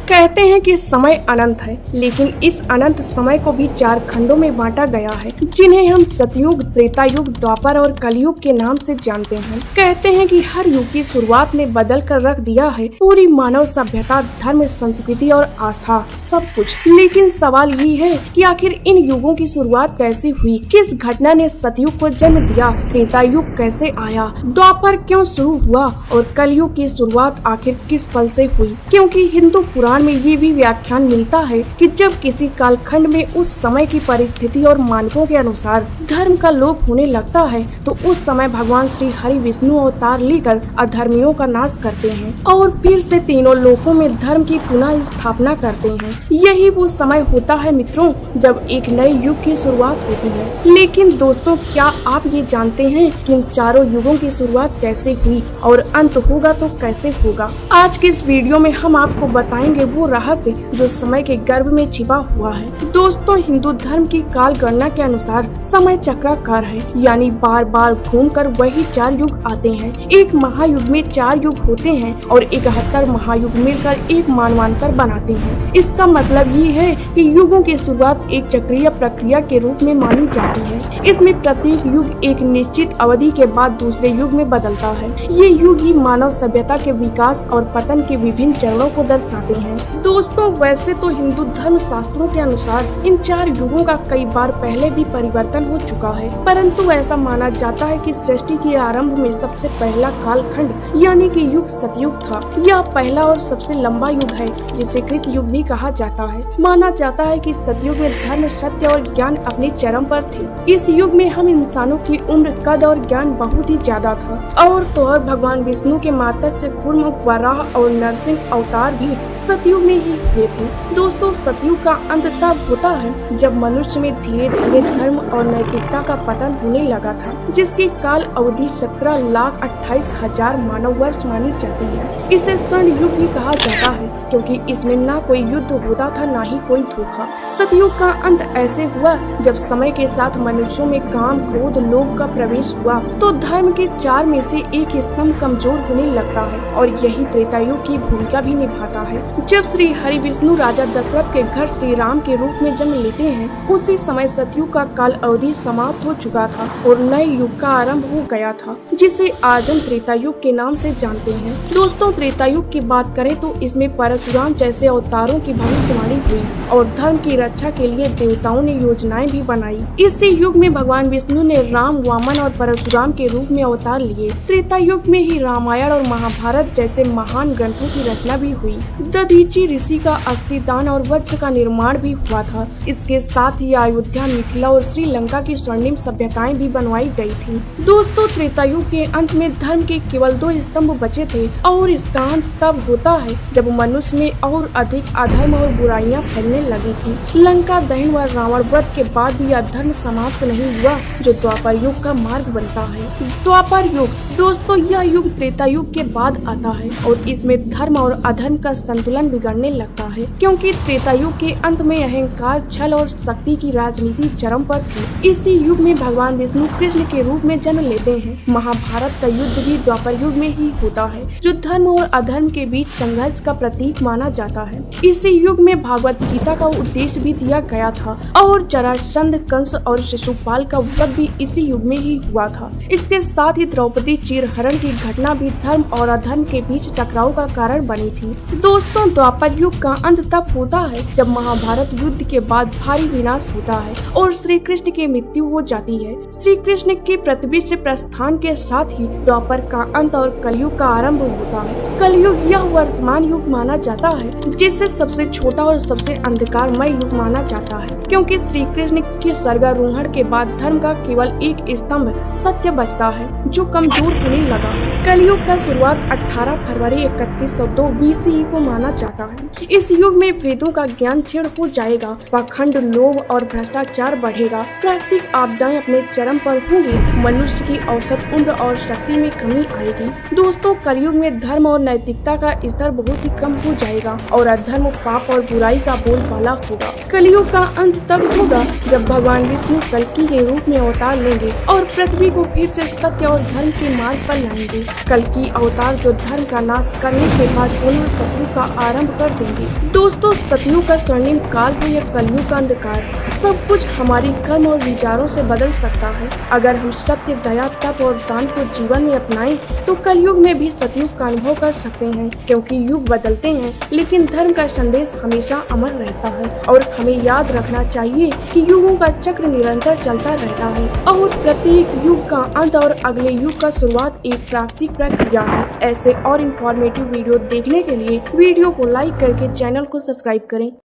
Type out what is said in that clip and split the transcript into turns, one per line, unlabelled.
कहते हैं कि समय अनंत है, लेकिन इस अनंत समय को भी 4 खंडों में बांटा गया है, जिन्हें हम सतयुग, त्रेता युग, द्वापर और कलयुग के नाम से जानते हैं। कहते हैं कि हर युग की शुरुआत ने बदल कर रख दिया है पूरी मानव सभ्यता, धर्म, संस्कृति और आस्था, सब कुछ। लेकिन सवाल ये है कि आखिर इन युगों की शुरुआत कैसे हुई? किस घटना ने सतयुग को जन्म दिया? त्रेता युग कैसे आया? द्वापर क्यों शुरू हुआ? और कलयुग की शुरुआत आखिर किस पल से हुई? क्योंकि हिंदू पुराण में ये भी व्याख्यान मिलता है कि जब किसी कालखंड में उस समय की परिस्थिति और मानकों के अनुसार धर्म का लोप होने लगता है, तो उस समय भगवान श्री हरि विष्णु अवतार लेकर अधर्मियों का नाश करते हैं और फिर से तीनों लोकों में धर्म की पुनः स्थापना करते हैं। यही वो समय होता है मित्रों, जब एक नए युग की शुरुआत होती है। लेकिन दोस्तों, क्या आप ये जानते हैं कि इन चारों युगों की शुरुआत कैसे हुई और अंत होगा तो कैसे होगा? आज के इस वीडियो में हम आपको बताएंगे वो रहस्य जो समय के गर्भ में छिपा हुआ है। दोस्तों, हिंदू धर्म की काल गणना के अनुसार समय चक्राकार है, यानी बार बार घूमकर वही 4 युग आते हैं। एक महायुग में 4 युग होते हैं और 71 महायुग मिलकर एक मानवांतर बनाते हैं। इसका मतलब ये है कि युगों की शुरुआत एक चक्रीय प्रक्रिया के रूप में मानी जाती है। इसमें प्रत्येक युग एक निश्चित अवधि के बाद दूसरे युग में बदलता है। ये युग ही मानव सभ्यता के विकास और पतन के विभिन्न चरणों को दर्शाते हैं। दोस्तों, वैसे तो हिंदू धर्म शास्त्रों के अनुसार इन 4 युगों का कई बार पहले भी परिवर्तन हो चुका है, परंतु ऐसा माना जाता है कि सृष्टि के आरंभ में सबसे पहला कालखंड यानी कि युग सतयुग था। यह पहला और सबसे लंबा युग है, जिसे कृत युग भी कहा जाता है। माना जाता है कि सतयुग में धर्म, सत्य और ज्ञान अपने चरम पर थे। इस युग में हम इंसानों की उम्र, कद और ज्ञान बहुत ही ज्यादा था और तो और भगवान विष्णु के मत्स्य कूर्म, वराह और नरसिंह अवतार भी सतयुग में ही हुए थे। दोस्तों, सतयुग का अंत तब होता है जब मनुष्य में धीरे धीरे धर्म और नैतिकता का पतन होने लगा था, जिसकी काल अवधि 17,28,000 मानव वर्ष मानी जाती है। इसे स्वर्ण युग भी कहा जाता है, क्योंकि इसमें ना कोई युद्ध होता था, ना ही कोई धोखा। सतयुग का अंत ऐसे हुआ जब समय के साथ मनुष्यों में काम, क्रोध, लोभ का प्रवेश हुआ, तो धर्म के 4 में से एक स्तंभ कमजोर होने लगता है और यही त्रेता युग की भूमिका भी निभाता है। जब श्री हरि विष्णु राजा दशरथ के घर श्री राम के रूप में जन्म लेते हैं, उसी समय सतयुग का काल अवधि समाप्त हो चुका था और नए युग का आरंभ हो गया था, जिसे आज हम त्रेता युग के नाम से जानते हैं। दोस्तों, त्रेता युग की बात करें तो इसमें परशुराम जैसे अवतारों की भविष्यवाणी हुई और धर्म की रक्षा के लिए देवताओं ने योजनाएं भी बनाई। इसी युग में भगवान विष्णु ने राम, वामन और परशुराम के रूप में अवतार लिए। त्रेता युग में ही रामायण और महाभारत जैसे महान ग्रंथों की रचना भी हुई। दधीची ऋषि का अस्थि दान और वज्र का निर्माण भी हुआ था। इसके साथ ही अयोध्या, मिथिला और श्रीलंका की स्वर्णिम सभ्यताएं भी बनवाई गई थी। दोस्तों, त्रेता युग के अंत में धर्म के केवल 2 स्तंभ बचे थे और इसका अंत तब होता है जब मनुष्य में और अधिक अधर्म और बुराइयां फैलने लगी थी। लंका दहन व रावण वध के बाद भी अधर्म समाप्त नहीं हुआ, जो द्वापर युग का मार्ग बनता है। द्वापर युग, दोस्तों, यह युग त्रेता युग के बाद आता है और इसमें धर्म और अधर्म का संतुलन बिगड़ने लगता है, क्योंकि त्रेता युग के अंत में अहंकार, छल और शक्ति की राजनीति चरम पर थी। इसी युग में भगवान विष्णु कृष्ण के रूप में जन्म लेते हैं। महाभारत का युद्ध भी द्वापर युग में ही होता है, जो धर्म और अधर्म के बीच संघर्ष का प्रतीक माना जाता है। इसी युग में भागवत गीता का उद्देश्य भी दिया गया था और जरासंध, कंस और शिशुपाल का वध भी इसी युग में ही हुआ था। इसके साथ ही द्रौपदी चीरहरण की घटना भी धर्म और अधर्म के बीच टकराव का कारण बनी थी। दोस्तों, द्वापर युग का अंत तब होता है जब महाभारत युद्ध के बाद भारी विनाश होता है और श्री कृष्ण की मृत्यु हो जाती है। श्री कृष्ण के पृथ्वी से प्रस्थान के साथ ही द्वापर का अंत और कलयुग का आरंभ होता है। कलयुग यह वर्तमान युग माना जाता है, जिसे सबसे छोटा और सबसे अंधकारमय युग माना जाता है, क्योंकि श्री कृष्ण के स्वर्गारोहण के बाद धर्म का केवल एक स्तंभ सत्य बचता है, जो कमजोर होने लगा है। कलयुग का शुरुआत 18 फरवरी 3102 BCE को माना जाता है। इस युग में वेदों का ज्ञान क्षीण हो जाएगा, पाखंड, लोभ और भ्रष्टाचार बढ़ेगा, प्राकृतिक आपदाएं अपने चरम पर होंगी, मनुष्य की औसत उम्र और शक्ति में कमी आएगी। दोस्तों, कलयुग में धर्म और नैतिकता का स्तर बहुत ही कम हो हो जाएगा और अधर्म, पाप और बुराई का बोलबाला होगा। कलयुग का अंत तब होगा जब भगवान विष्णु कल्कि के रूप में अवतार लेंगे और पृथ्वी को फिर से सत्य और धर्म के मार्ग पर लाएंगे। कल्कि अवतार जो धर्म का नाश करने के बाद पुनः सतयुग का आरंभ कर देंगे। दोस्तों, सतयुग का स्वर्णिम काल है या कलयुग का अंधकार, सब कुछ हमारी कर्म और विचारों से बदल सकता है। अगर हम सत्य, दया, तप और दान को जीवन में अपनाएं तो कलयुग में भी सतयुग का अनुभव कर सकते हैं, क्योंकि युग बदलते हैं लेकिन धर्म का संदेश हमेशा अमर रहता है। और हमें याद रखना चाहिए कि युगों का चक्र निरंतर चलता रहता है और प्रत्येक युग का अंत और अगले युग का शुरुआत एक प्राकृतिक प्रक्रिया है। ऐसे और इंफॉर्मेटिव वीडियो देखने के लिए वीडियो को लाइक करके चैनल को सब्सक्राइब करें।